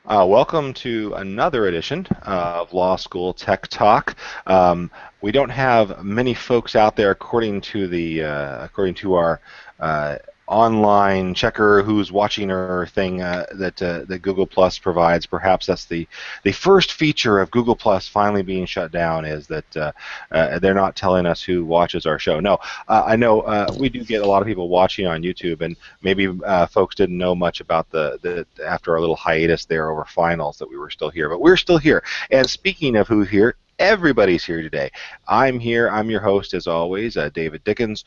Welcome to another edition of Law School Tech Talk. We don't have many folks out there, according to our uh, online checker who's watching her thing that Google Plus provides. Perhaps that's the first feature of Google Plus finally being shut down is that they're not telling us who watches our show. No, I know we do get a lot of people watching on YouTube, and maybe folks didn't know much about the after our little hiatus there over finals that we were still here, but we're still here. And speaking of who here, everybody's here today. I'm here. I'm your host, as always, David Dickens,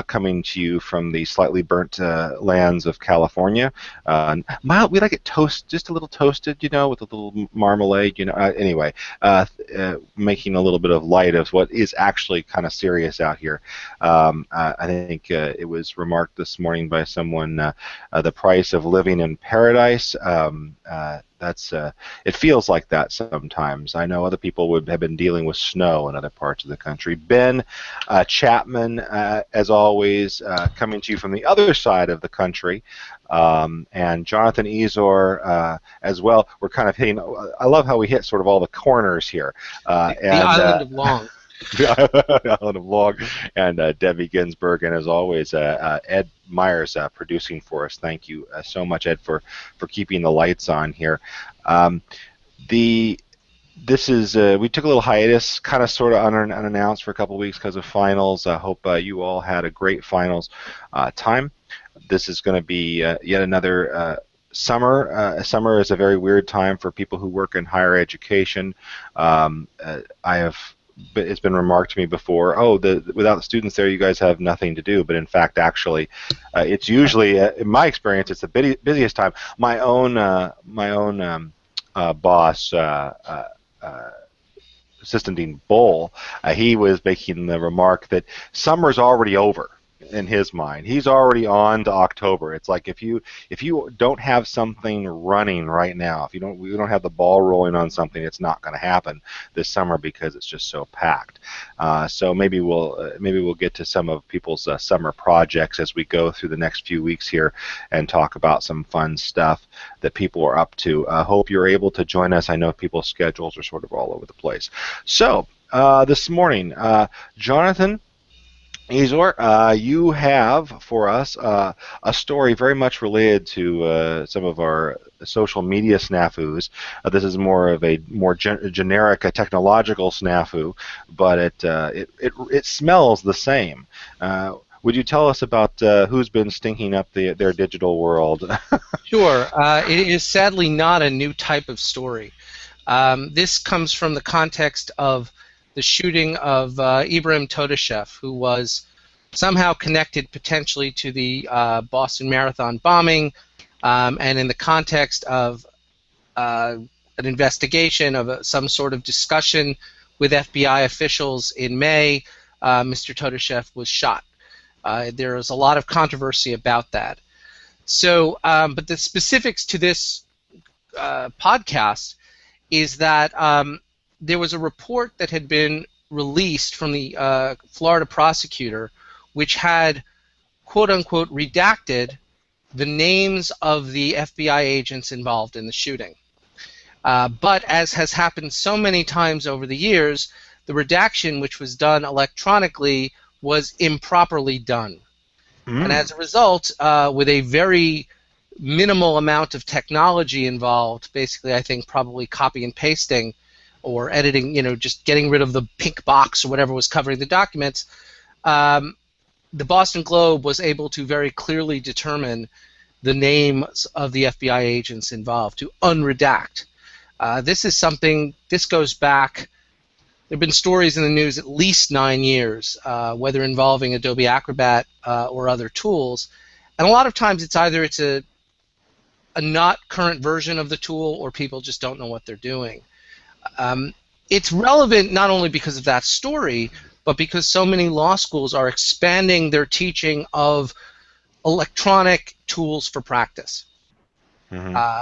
coming to you from the slightly burnt lands of California. Mild, we like it just a little toasted, with a little marmalade, anyway, making a little bit of light of what is actually kind of serious out here. I think it was remarked this morning by someone, the price of living in paradise. It feels like that sometimes. I know other people would have been dealing with snow in other parts of the country. Ben Chapman, as always, coming to you from the other side of the country, and Jonathan Ezor as well. We're kind of hitting. I love how we hit sort of all the corners here. The island of Long. The Island of Long, and Debbie Ginsburg, and as always, Ed Myers producing for us. Thank you so much, Ed, for keeping the lights on here. This is we took a little hiatus, kind of sort of unannounced for a couple of weeks because of finals. I hope you all had a great finals time. This is going to be yet another summer. Summer is a very weird time for people who work in higher education. It's been remarked to me before, without the students there, you guys have nothing to do. But in fact, actually, it's usually, in my experience, it's the busiest time. My own boss, Assistant Dean Bull, he was making the remark that summer's already over. In his mind, he's already on to October. It's like if you don't have something running right now, if we don't have the ball rolling on something, it's not going to happen this summer because it's just so packed. So maybe we'll get to some of people's summer projects as we go through the next few weeks here and talk about some fun stuff that people are up to. Hope you're able to join us. I know people's schedules are sort of all over the place. So this morning, Jonathan Ezor, you have for us a story very much related to some of our social media snafus. This is more of a generic technological snafu, but it smells the same. Would you tell us about who's been stinking up their digital world? Sure. It is sadly not a new type of story. This comes from the context of the shooting of Ibrahim Todashev, who was somehow connected potentially to the Boston Marathon bombing, and in the context of an investigation of some sort of discussion with FBI officials in May, Mr. Todashev was shot. There was a lot of controversy about that. So, but the specifics to this podcast is that there was a report that had been released from the Florida prosecutor which had, quote-unquote, redacted the names of the FBI agents involved in the shooting. But as has happened so many times over the years, the redaction, which was done electronically, was improperly done. And as a result, with a very minimal amount of technology involved, basically I think probably copy and pasting or editing, just getting rid of the pink box or whatever was covering the documents, the Boston Globe was able to very clearly determine the names of the FBI agents involved, to unredact. This goes back, there have been stories in the news at least 9 years, whether involving Adobe Acrobat or other tools. And a lot of times it's either a not current version of the tool or people just don't know what they're doing. It's relevant not only because of that story, but because so many law schools are expanding their teaching of electronic tools for practice,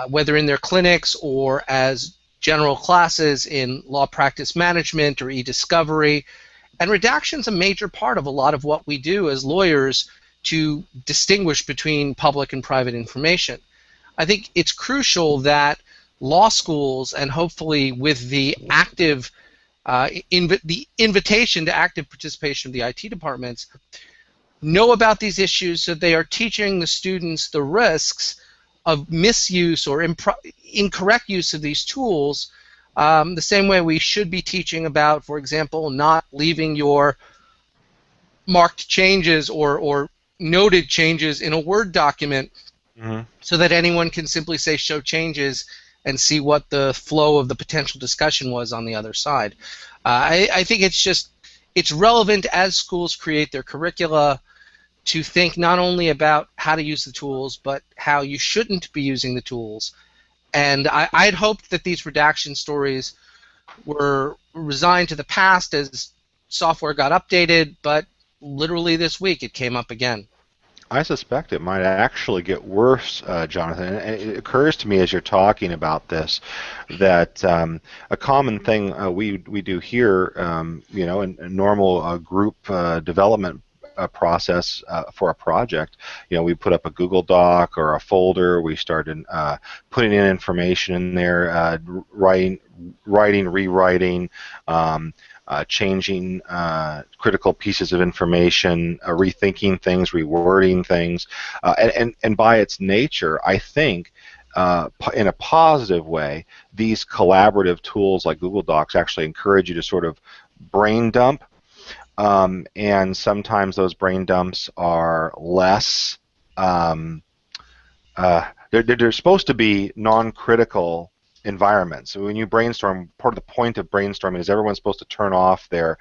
whether in their clinics or as general classes in law practice management or e-discovery. And redaction's a major part of a lot of what we do as lawyers to distinguish between public and private information. I think it's crucial that law schools, and hopefully with the active the invitation to active participation of the IT departments, know about these issues so they are teaching the students the risks of misuse or incorrect use of these tools, the same way we should be teaching about, for example, not leaving your marked changes or noted changes in a Word document, so that anyone can simply say show changes and see what the flow of the potential discussion was on the other side. I think it's relevant as schools create their curricula to think not only about how to use the tools, but how you shouldn't be using the tools. And I'd hoped that these redaction stories were resigned to the past as software got updated, but literally this week it came up again. I suspect it might actually get worse, Jonathan. And it occurs to me as you're talking about this that a common thing we do here, in a normal group development process for a project, we put up a Google Doc or a folder. We started putting in information in there, writing, rewriting. Changing critical pieces of information, rethinking things, rewording things, and by its nature, I think, in a positive way, these collaborative tools like Google Docs actually encourage you to sort of brain dump, and sometimes those brain dumps are less. They're supposed to be non-critical environment. So when you brainstorm, part of the point of brainstorming is everyone's supposed to turn off their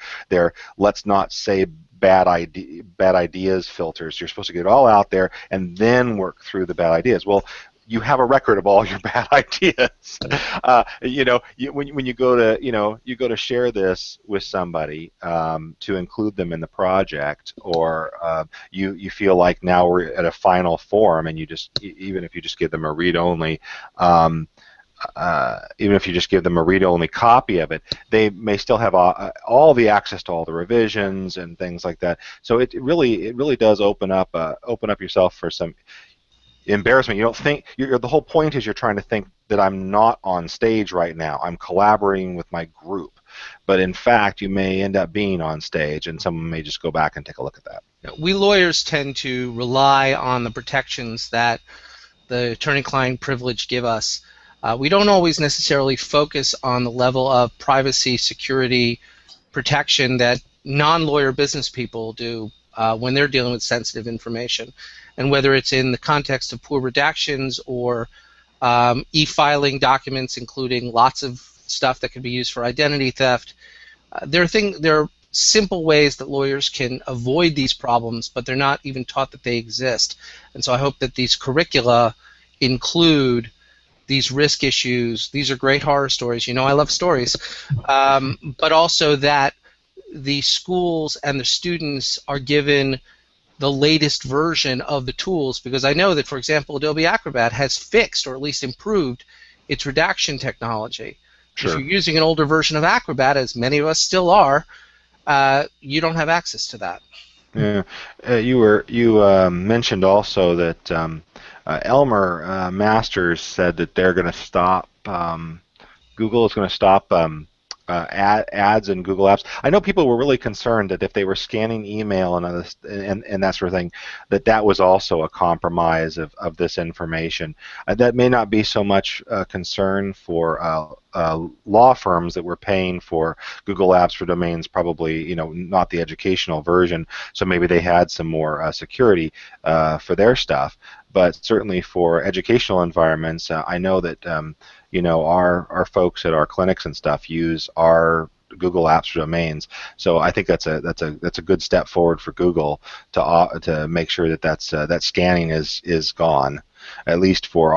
let's not say bad ideas filters. You're supposed to get it all out there and then work through the bad ideas. Well, you have a record of all your bad ideas. When you go to share this with somebody to include them in the project, or you feel like now we're at a final form, and even if you just give them a read-only. Even if you just give them a read-only copy of it, they may still have all the access to all the revisions and things like that. So it really does open up yourself for some embarrassment. You don't think the whole point is you're trying to think that I'm not on stage right now. I'm collaborating with my group, but in fact, you may end up being on stage, and someone may just go back and take a look at that. We lawyers tend to rely on the protections that the attorney-client privilege give us. We don't always necessarily focus on the level of privacy, security, protection that non-lawyer business people do when they're dealing with sensitive information. And whether it's in the context of poor redactions or e-filing documents, including lots of stuff that can be used for identity theft, there are simple ways that lawyers can avoid these problems, but they're not even taught that they exist. And so I hope that these curricula include these risk issues. These are great horror stories. I love stories. But also that the schools and the students are given the latest version of the tools, because I know that, for example, Adobe Acrobat has fixed or at least improved its redaction technology. Sure. If you're using an older version of Acrobat, as many of us still are, you don't have access to that. Yeah, you mentioned also that Elmer Masters said that they're going to stop. Google is going to stop ads in Google Apps. I know people were really concerned that if they were scanning email and that sort of thing, that was also a compromise of this information. That may not be so much a concern for law firms that were paying for Google Apps for domains, probably not the educational version, so maybe they had some more security for their stuff. But certainly for educational environments, I know that our folks at our clinics and stuff use our Google Apps for domains. So I think that's a good step forward for Google to make sure that scanning is gone, at least for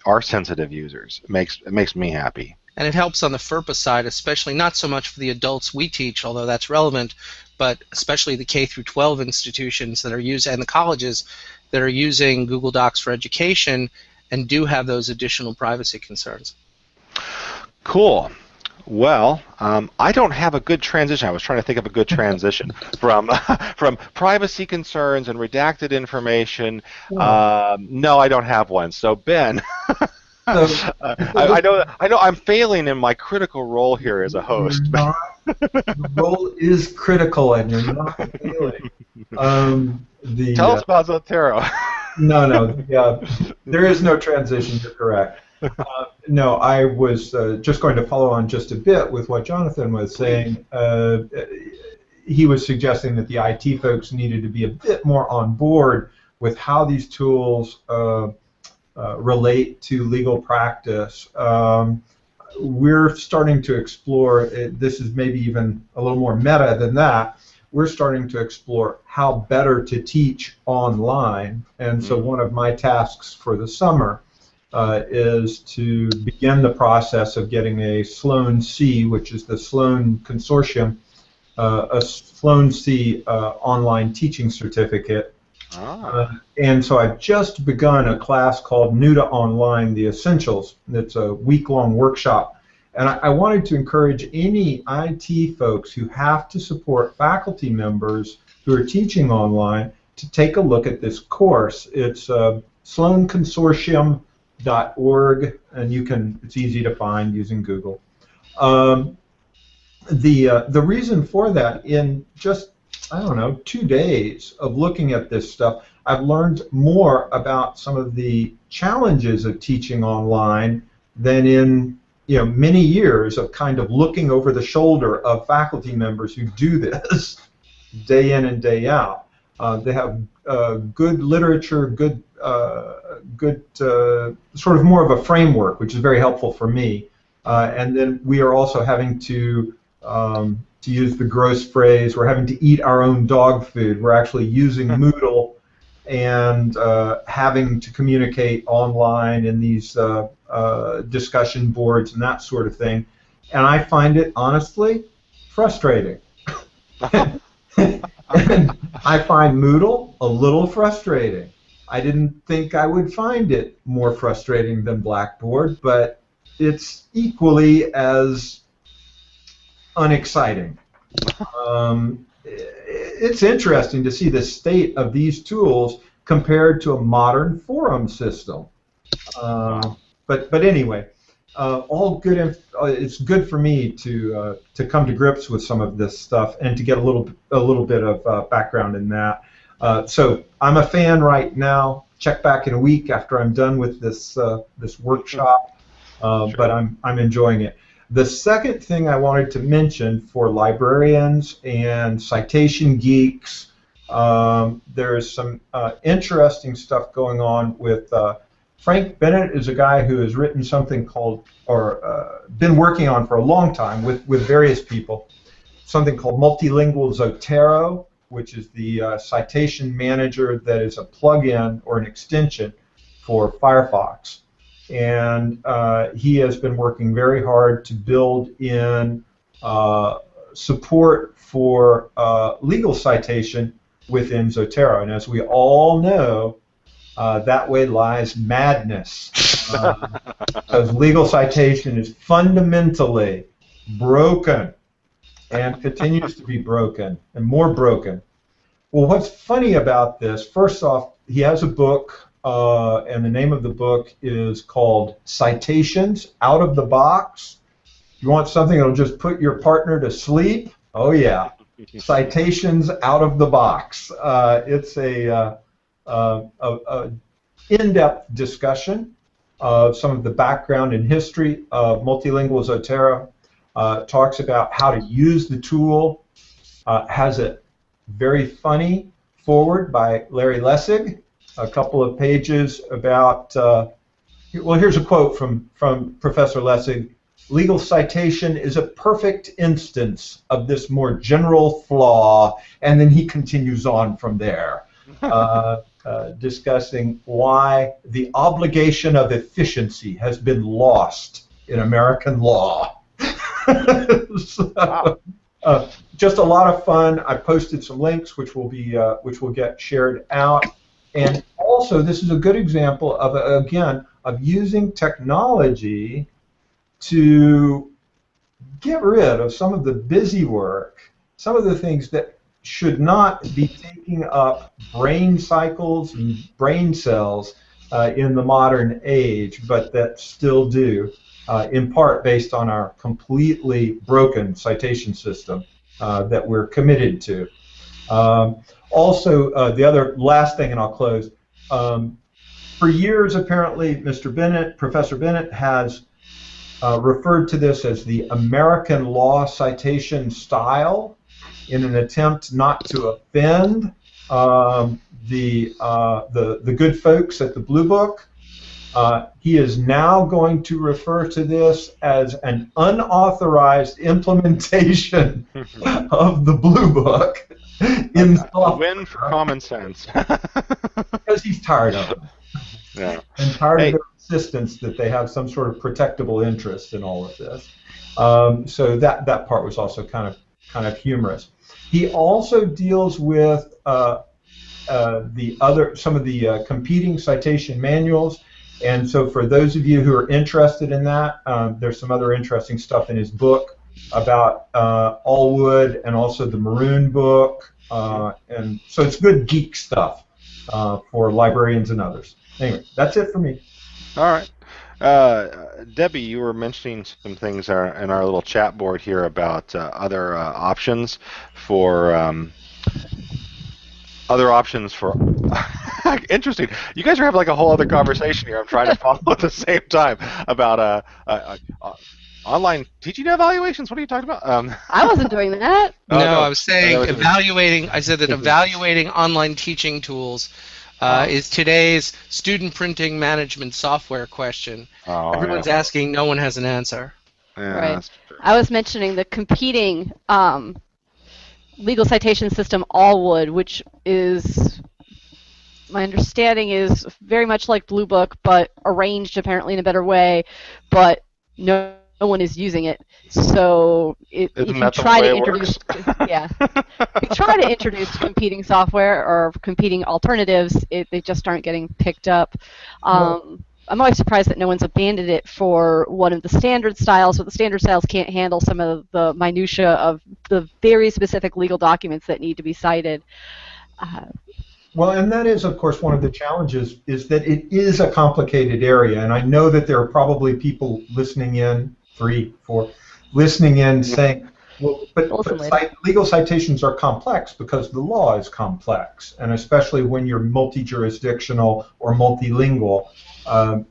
our sensitive users. It makes me happy. And it helps on the FERPA side, especially not so much for the adults we teach, although that's relevant, but especially the K through 12 institutions that are and the colleges that are using Google Docs for education and do have those additional privacy concerns. Cool. Well, I don't have a good transition. I was trying to think of a good transition from privacy concerns and redacted information. No, I don't have one. So Ben, So, I know I'm failing in my critical role here as a you're host. not, the role is critical, and you're not failing. Tell us about Zotero. No, there is no transition. You're correct. No, I was just going to follow on just a bit with what Jonathan was saying. He was suggesting that the IT folks needed to be a bit more on board with how these tools relate to legal practice. We're starting to explore, this is maybe even a little more meta than that, we're starting to explore how better to teach online. And so one of my tasks for the summer is to begin the process of getting a Sloan C, which is the Sloan Consortium, a Sloan C online teaching certificate. And so I've just begun a class called New to Online, The Essentials. It's a week-long workshop. And I wanted to encourage any IT folks who have to support faculty members who are teaching online to take a look at this course. It's sloanconsortium.org, and it's easy to find using Google. The reason for that, in just, I don't know, 2 days of looking at this stuff, I've learned more about some of the challenges of teaching online than in many years of kind of looking over the shoulder of faculty members who do this day in and day out. They have good literature, good sort of more of a framework, which is very helpful for me. And then we are also having to use the gross phrase, we're having to eat our own dog food. We're actually using Moodle and having to communicate online in these discussion boards and that sort of thing. And I find it, honestly, frustrating. And I find Moodle a little frustrating. I didn't think I would find it more frustrating than Blackboard, but it's equally as unexciting. It's interesting to see the state of these tools compared to a modern forum system. But anyway, all good. It's good for me to come to grips with some of this stuff and to get a little bit of background in that. So I'm a fan right now. Check back in a week after I'm done with this workshop. Sure. But I'm enjoying it. The second thing I wanted to mention for librarians and citation geeks, there's some interesting stuff going on with Frank Bennett is a guy who has written something called, or been working on for a long time with various people, something called Multilingual Zotero, which is the citation manager that is a plug-in or an extension for Firefox. And he has been working very hard to build in support for legal citation within Zotero. And as we all know, that way lies madness. Because legal citation is fundamentally broken and continues to be broken and more broken. Well, what's funny about this, first off, he has a book, and the name of the book is called Citations Out of the Box. You want something that'll just put your partner to sleep? Oh yeah, Citations Out of the Box. It's a in-depth discussion of some of the background and history of Multilingual Zotero. Talks about how to use the tool. Has a very funny foreword by Larry Lessig. A couple of pages about, well, here's a quote from Professor Lessig. Legal citation is a perfect instance of this more general flaw, and then he continues on from there, discussing why the obligation of efficiency has been lost in American law. So, just a lot of fun. I posted some links which will get shared out. And also, this is a good example of, again, of using technology to get rid of some of the busy work, some of the things that should not be taking up brain cycles and brain cells in the modern age, but that still do, in part based on our completely broken citation system that we're committed to. Also, the other last thing, and I'll close. For years, apparently, Professor Bennett has referred to this as the American law citation style in an attempt not to offend the good folks at the Blue Book. He is now going to refer to this as an unauthorized implementation of the Blue Book in a win for common sense. Because he's tired of it. Yeah. And tired of their insistence that they have some sort of protectable interest in all of this. So that part was also kind of humorous. He also deals with some of the competing citation manuals. And so for those of you who are interested in that, there's some other interesting stuff in his book about Allwood and also the Maroon book. And so it's good geek stuff for librarians and others. Anyway, that's it for me. All right. Debbie, you were mentioning some things in our little chat board here about other options for interesting. You guys are having like a whole other conversation here. I'm trying to follow at the same time about online teaching evaluations. What are you talking about? I wasn't doing that. No, I was saying evaluating. I said that evaluating online teaching tools is today's student printing management software question. Everyone's asking, no one has an answer. Yeah, right. I was mentioning the competing legal citation system Allwood, which is, my understanding is very much like Blue Book, but arranged apparently in a better way, but no one is using it. So if you try to introduce, competing software or competing alternatives, they just aren't getting picked up. I'm always surprised that no one's abandoned it for one of the standard styles, but the standard styles can't handle some of the minutia of the very specific legal documents that need to be cited. Well, and that is, of course, one of the challenges, is that it is a complicated area, and I know that there are probably people listening in, saying, well, but legal citations are complex because the law is complex, and especially when you're multi-jurisdictional or multilingual,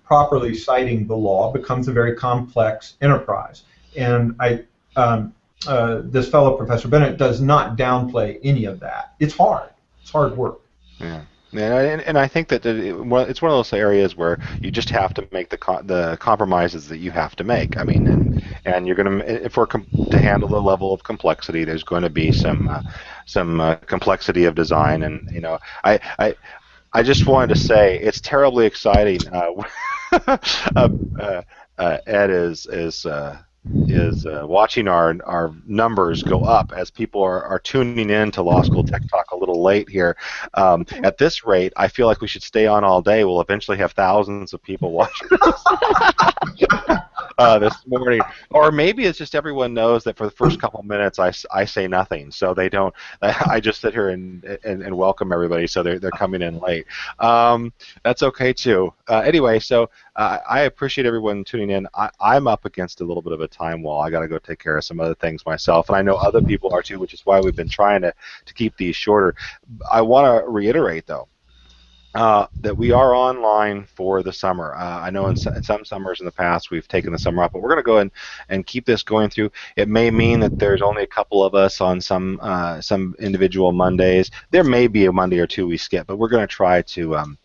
properly citing the law becomes a very complex enterprise. And this fellow, Professor Bennett, does not downplay any of that. It's hard. It's hard work. Yeah. And I think that it's one of those areas where you just have to make the compromises that you have to make. I mean, and you're going to, to handle the level of complexity, there's going to be some complexity of design. And I just wanted to say it's terribly exciting. Ed is watching our numbers go up as people are tuning in to Law School Tech Talk a little late here. At this rate, I feel like we should stay on all day. We'll eventually have thousands of people watching this morning. Or maybe it's just everyone knows that for the first couple minutes I say nothing, so they don't. I just sit here and welcome everybody, so they're coming in late. That's okay too. Anyway, so I appreciate everyone tuning in. I'm up against a little bit of a time wall. I got to go take care of some other things myself, and I know other people are too, which is why we've been trying to keep these shorter. I want to reiterate, though, that we are online for the summer. I know in some summers in the past we've taken the summer off, but we're going to go and keep this going through. It may mean that there's only a couple of us on some individual Mondays. There may be a Monday or two we skip, but we're going to try to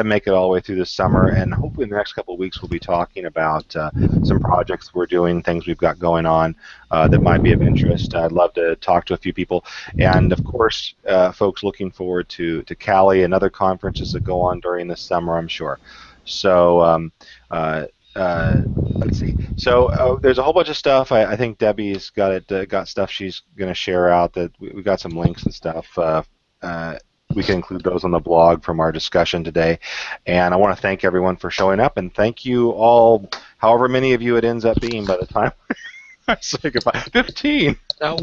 make it all the way through this summer, and hopefully in the next couple of weeks we'll be talking about some projects we're doing, things we've got going on that might be of interest. I'd love to talk to a few people, and of course folks looking forward to Cali and other conferences that go on during this summer, I'm sure. So let's see. So there's a whole bunch of stuff. I think Debbie's got stuff she's going to share out. That we got some links and stuff. We can include those on the blog from our discussion today. And I want to thank everyone for showing up, and thank you all, however many of you it ends up being by the time I say goodbye. 15! No,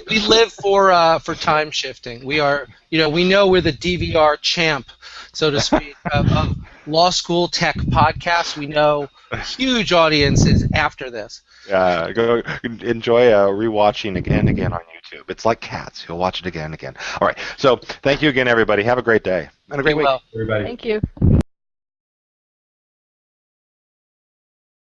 we live for time shifting. We are, we know we're the DVR champ, so to speak, of law school tech podcasts. We know huge audiences after this. Go enjoy rewatching again and again on YouTube. It's like Cats. You'll watch it again and again. All right. So thank you again, everybody. Have a great day and a great week. Well. Everybody. Thank you.